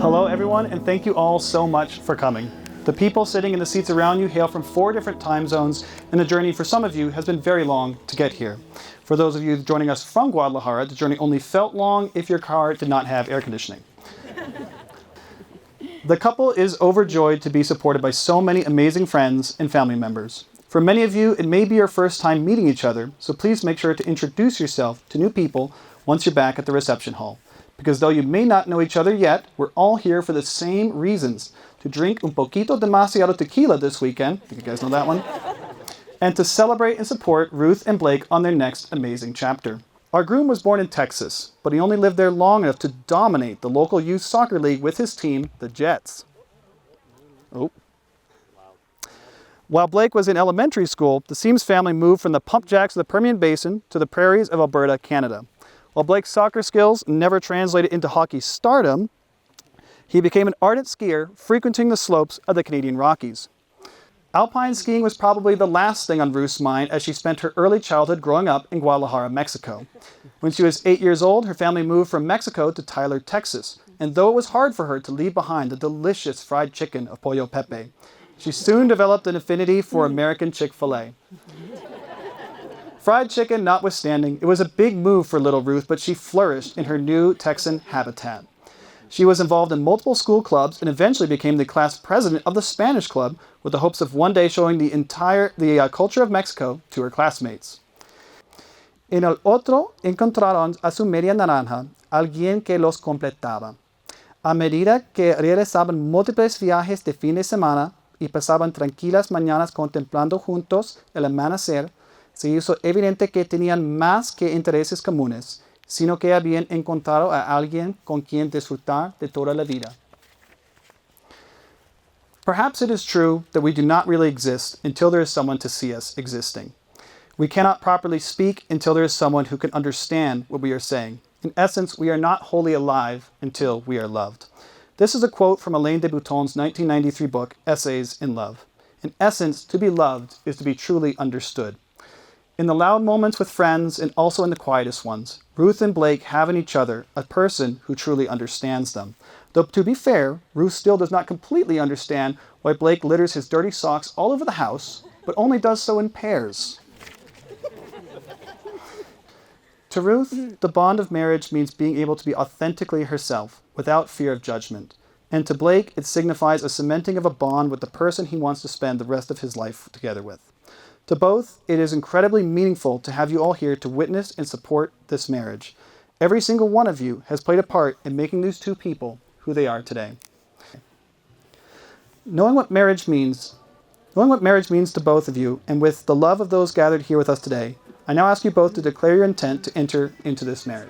Hello everyone, and thank you all so much for coming. The people sitting in the seats around you hail from 4 different time zones, and the journey for some of you has been very long to get here. For those of you joining us from Guadalajara, the journey only felt long if your car did not have air conditioning. The couple is overjoyed to be supported by so many amazing friends and family members. For many of you, it may be your first time meeting each other, so please make sure to introduce yourself to new people once you're back at the reception hall. Because though you may not know each other yet, we're all here for the same reasons. To drink un poquito demasiado tequila this weekend, I think you guys know that one, and to celebrate and support Ruth and Blake on their next amazing chapter. Our groom was born in Texas, but he only lived there long enough to dominate the local youth soccer league with his team, the Jets. While Blake was in elementary school, the Seams family moved from the pump jacks of the Permian Basin to the prairies of Alberta, Canada. While Blake's soccer skills never translated into hockey stardom, he became an ardent skier, frequenting the slopes of the Canadian Rockies. Alpine skiing was probably the last thing on Ruth's mind as she spent her early childhood growing up in Guadalajara, Mexico. When she was 8 years old, her family moved from Mexico to Tyler, Texas, and though it was hard for her to leave behind the delicious fried chicken of Pollo Pepe, she soon developed an affinity for American Chick-fil-A. Fried chicken notwithstanding, it was a big move for little Ruth, but she flourished in her new Texan habitat. She was involved in multiple school clubs and eventually became the class president of the Spanish club with the hopes of one day showing the culture of Mexico to her classmates. En el otro encontraron a su media naranja, alguien que los completaba. A medida que realizaban múltiples viajes de fin de semana y pasaban tranquilas mañanas contemplando juntos el amanecer, se hizo evidente que tenían más que intereses comunes, sino que habían encontrado a alguien con quien disfrutar de toda la vida. Perhaps it is true that we do not really exist until there is someone to see us existing. We cannot properly speak until there is someone who can understand what we are saying. In essence, we are not wholly alive until we are loved. This is a quote from Alain de Botton's 1993 book, Essays in Love. In essence, to be loved is to be truly understood. In the loud moments with friends and also in the quietest ones, Ruth and Blake have in each other a person who truly understands them. Though to be fair, Ruth still does not completely understand why Blake litters his dirty socks all over the house, but only does so in pairs. To Ruth, the bond of marriage means being able to be authentically herself, without fear of judgment. And to Blake, it signifies a cementing of a bond with the person he wants to spend the rest of his life together with. To both, it is incredibly meaningful to have you all here to witness and support this marriage. Every single one of you has played a part in making these two people who they are today. Knowing what marriage means to both of you, and with the love of those gathered here with us today, I now ask you both to declare your intent to enter into this marriage.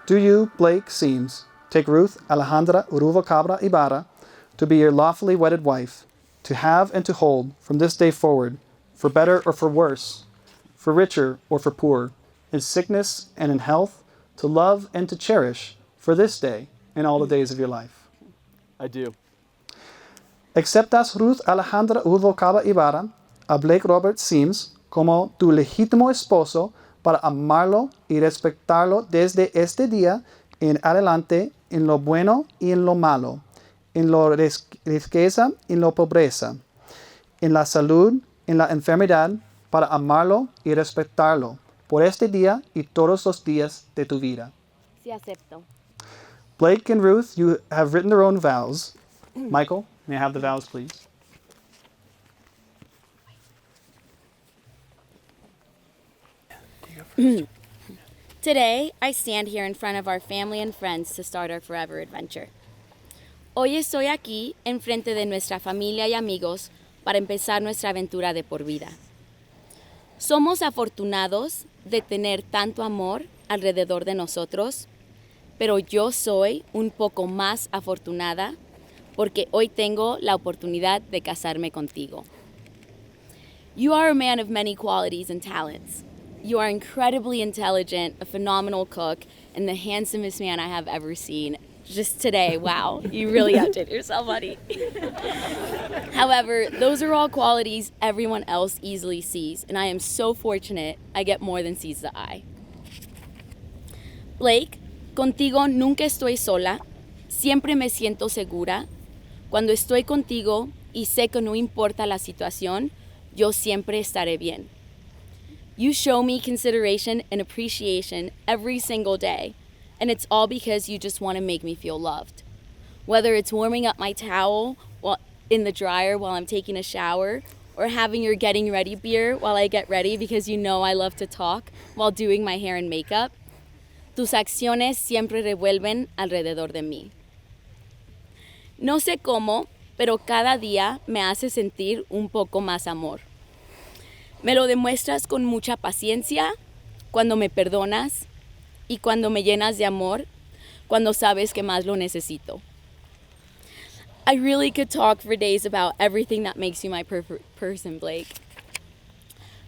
do you, Blake Seams, take Ruth Alejandra Cabra Ibarra to be your lawfully wedded wife, to have and to hold from this day forward, for better or for worse, for richer or for poorer, in sickness and in health, to love and to cherish for this day and all the days of your life? I do. ¿Aceptas Ruth Alejandra Cabra Ibarra a Blake Robert Seams como tu legítimo esposo para amarlo y respetarlo desde este día en adelante en lo bueno y en lo malo, en la riqueza y en la pobreza, en la salud, en la enfermedad, para amarlo y respetarlo por este día y todos los días de tu vida? Sí, acepto. Blake and Ruth, you have written their own vows. Michael, may I have the vows, please? Today, I stand here in front of our family and friends to start our forever adventure. Hoy estoy aquí en frente de nuestra familia y amigos para empezar nuestra aventura de por vida. Somos afortunados de tener tanto amor alrededor de nosotros, pero yo soy un poco más afortunada porque hoy tengo la oportunidad de casarme contigo. You are a man of many qualities and talents. You are incredibly intelligent, a phenomenal cook, and the handsomest man I have ever seen. Just today, wow, you really outdid yourself, buddy. However, those are all qualities everyone else easily sees, and I am so fortunate I get more than sees the eye. Blake, contigo nunca estoy sola, siempre me siento segura. Cuando estoy contigo y sé que no importa la situación, yo siempre estaré bien. You show me consideration and appreciation every single day, and it's all because you just want to make me feel loved. Whether it's warming up my towel in the dryer while I'm taking a shower, or having your getting ready beer while I get ready because you know I love to talk while doing my hair and makeup, tus acciones siempre revuelven alrededor de mí. No sé cómo, pero cada día me hace sentir un poco más amor. Me lo demuestras con mucha paciencia, cuando me perdonas y cuando me llenas de amor, cuando sabes que más lo necesito. I really could talk for days about everything that makes you my perfect person, Blake.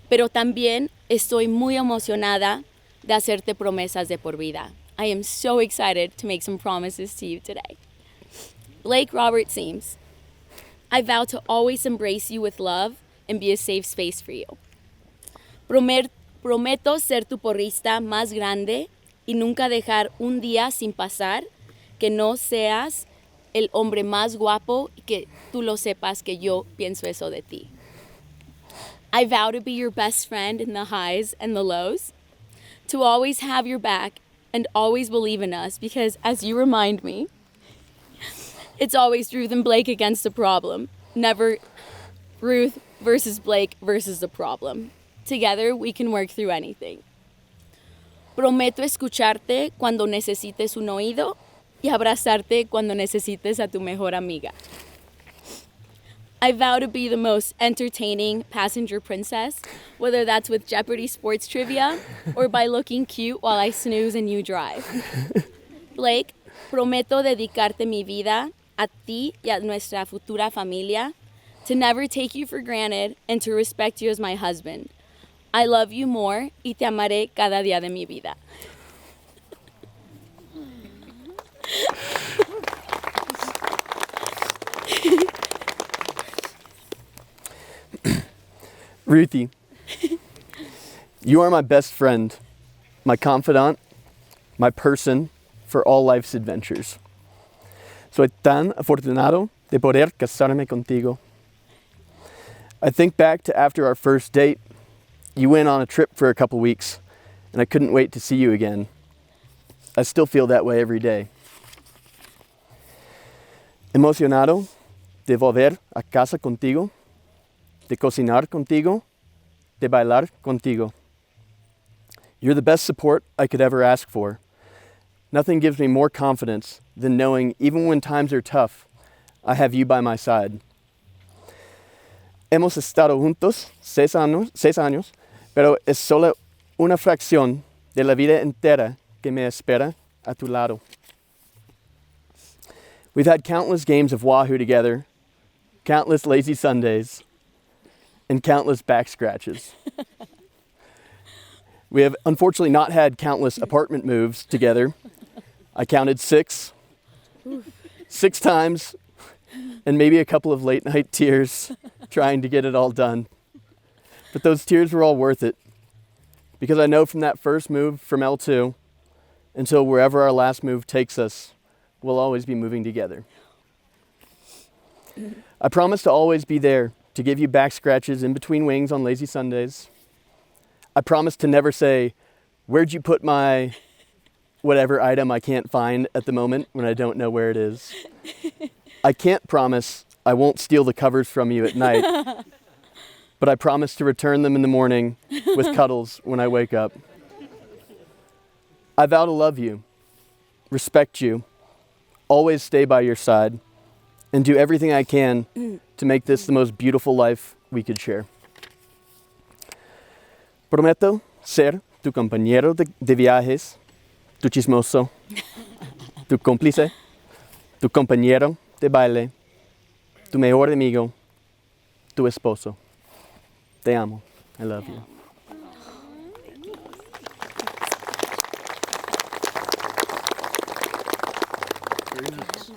Pero también estoy muy emocionada de hacerte promesas de por vida. I am so excited to make some promises to you today. Blake Robert Seams, I vow to always embrace you with love and be a safe space for you. Prometo ser tu porrista más grande y nunca dejar un día sin pasar que no seas el hombre más guapo y que tú lo sepas que yo pienso eso de ti. I vow to be your best friend in the highs and the lows, to always have your back and always believe in us because, as you remind me, it's always Ruth and Blake against the problem, never Ruth versus Blake versus the problem. Together, we can work through anything. Prometo escucharte cuando necesites un oído y abrazarte cuando necesites a tu mejor amiga. I vow to be the most entertaining passenger princess, whether that's with Jeopardy sports trivia or by looking cute while I snooze and you drive. Blake, prometo dedicarte mi vida a ti y a nuestra futura familia, to never take you for granted and to respect you as my husband. I love you more y te amaré cada día de mi vida. Ruthie, you are my best friend, my confidant, my person for all life's adventures. Soy tan afortunado de poder casarme contigo. I think back to after our first date. You went on a trip for a couple weeks, and I couldn't wait to see you again. I still feel that way every day. Emocionado de volver a casa contigo, de cocinar contigo, de bailar contigo. You're the best support I could ever ask for. Nothing gives me more confidence than knowing, even when times are tough, I have you by my side. Hemos estado juntos 6 años, pero es solo una fracción de la vida entera que me espera a tu lado. We've had countless games of Wahoo together, countless lazy Sundays, and countless back scratches. We have unfortunately not had countless apartment moves together. I counted 6 times, and maybe a couple of late night tears trying to get it all done. But those tears were all worth it, because I know from that first move from L2 until wherever our last move takes us, we'll always be moving together. I promise to always be there to give you back scratches in between wings on lazy Sundays. I promise to never say, "Where'd you put my whatever item I can't find at the moment," when I don't know where it is. I can't promise I won't steal the covers from you at night, but I promise to return them in the morning with cuddles when I wake up. I vow to love you, respect you, always stay by your side, and do everything I can to make this the most beautiful life we could share. Prometo ser tu compañero de viajes, tu chismoso, tu cómplice, tu compañero de baile, tu mejor amigo, tu esposo. Te amo. I love you. Very nice.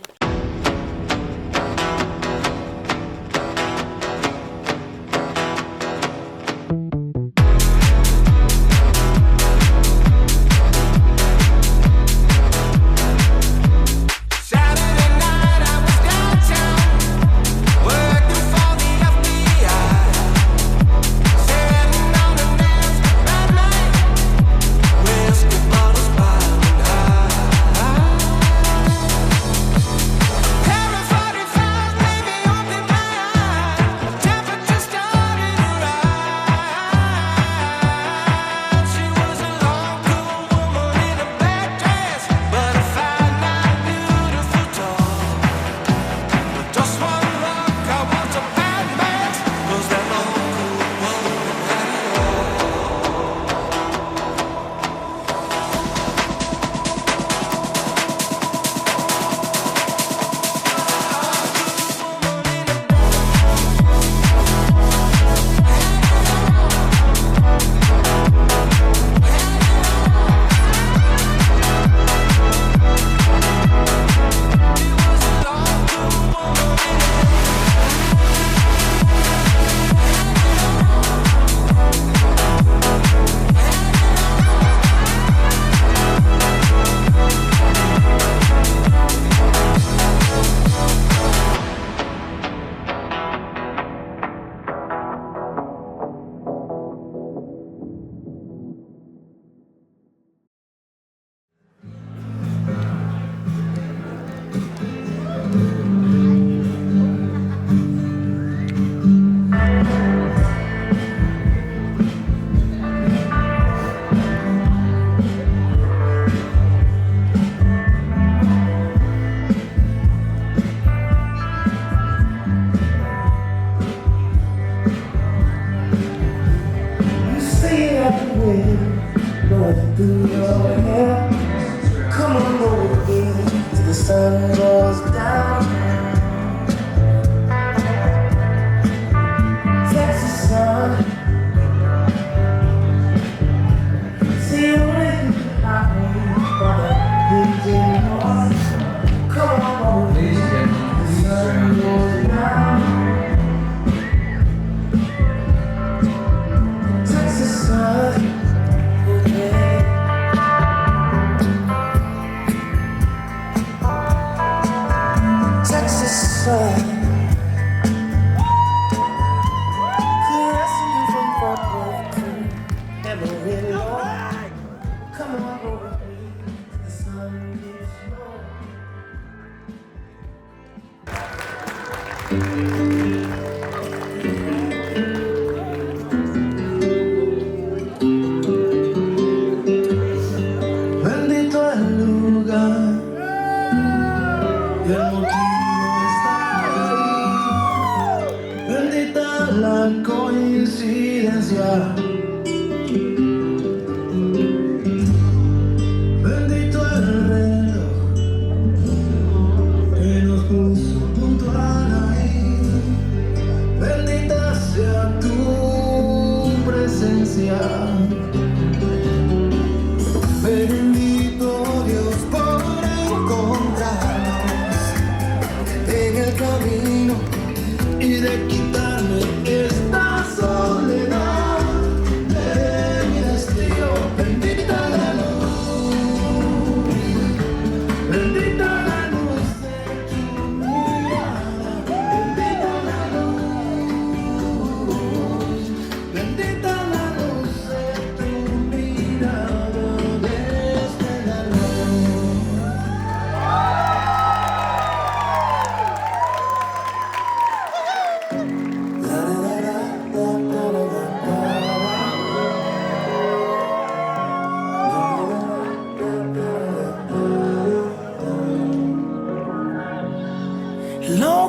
through your hair. Come on over here till the sun goes down. Texas sun, see you when I need more. Come on over here till the sun goes down. Texas sun. Bendito el lugar y el motivo está ahí. Bendita la coincidencia. Bendito el rey.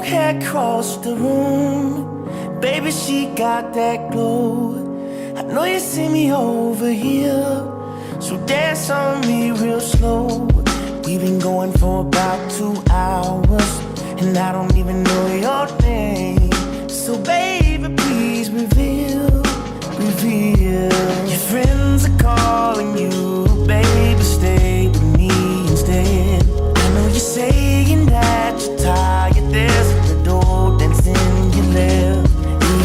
hair across the room. Baby, she got that glow. I know you see me over here, so dance on me real slow. We've been going for about 2 hours, and I don't even know your name. So baby, please reveal. Your friends are calling you, baby, stay with me instead. I know you're saying that you're tired, there's a little dance in your lip.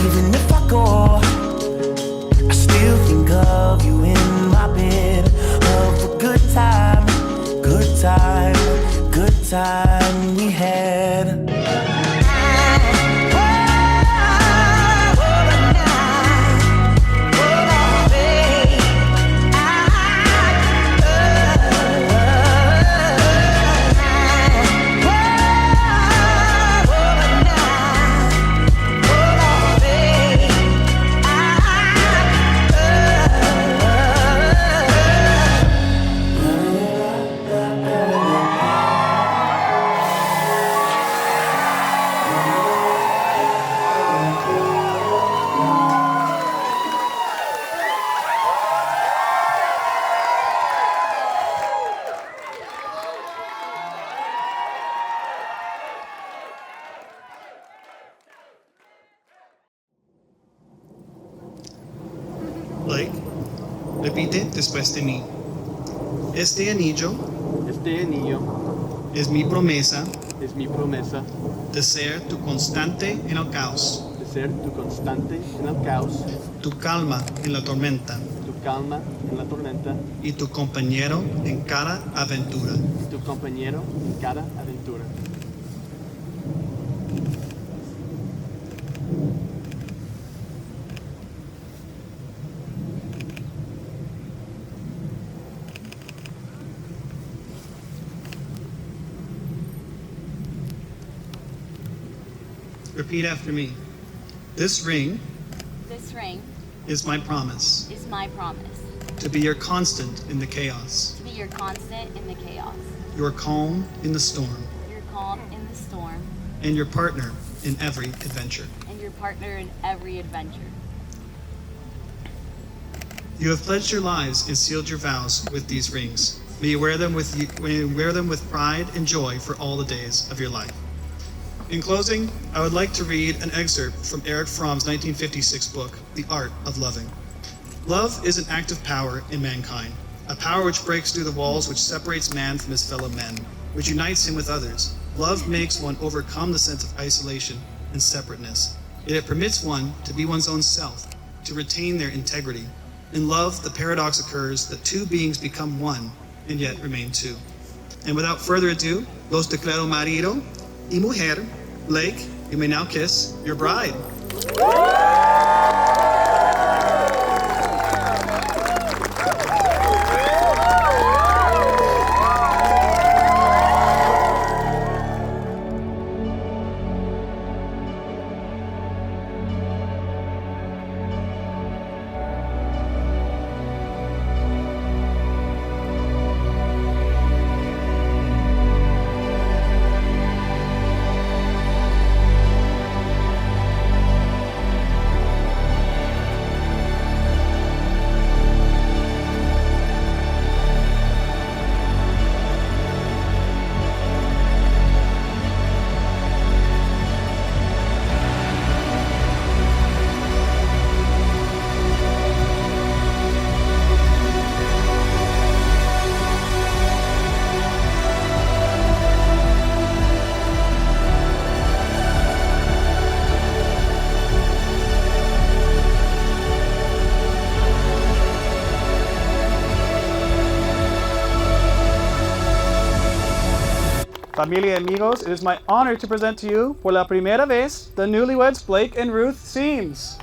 Even if I go, I still think of you in my bed. Of a good time we had. Blake, repite después de mí. Este anillo Este anillo es mi promesa es mi promesa de ser tu constante en el caos, de ser tu constante en el caos, tu calma en la tormenta tu calma en la tormenta, y tu compañero en cada aventura. tu compañero en cada aventura. Repeat after me. This ring This ring is my promise is my promise to be your constant in the chaos, to be your constant in the chaos, your calm in the storm, your calm in the storm, and your partner in every adventure. and your partner in every adventure. You have pledged your lives and sealed your vows with these rings. May you wear them with pride and joy for all the days of your life. In closing, I would like to read an excerpt from Erich Fromm's 1956 book, The Art of Loving. Love is an active power in mankind, a power which breaks through the walls which separates man from his fellow men, which unites him with others. Love makes one overcome the sense of isolation and separateness. Yet it permits one to be one's own self, to retain their integrity. In love, the paradox occurs that two beings become one and yet remain two. And without further ado, los declaro marido y mujer. Blake, you may now kiss your bride. Familia y amigos, it is my honor to present to you, por la primera vez, the newlyweds Blake and Ruth Seams.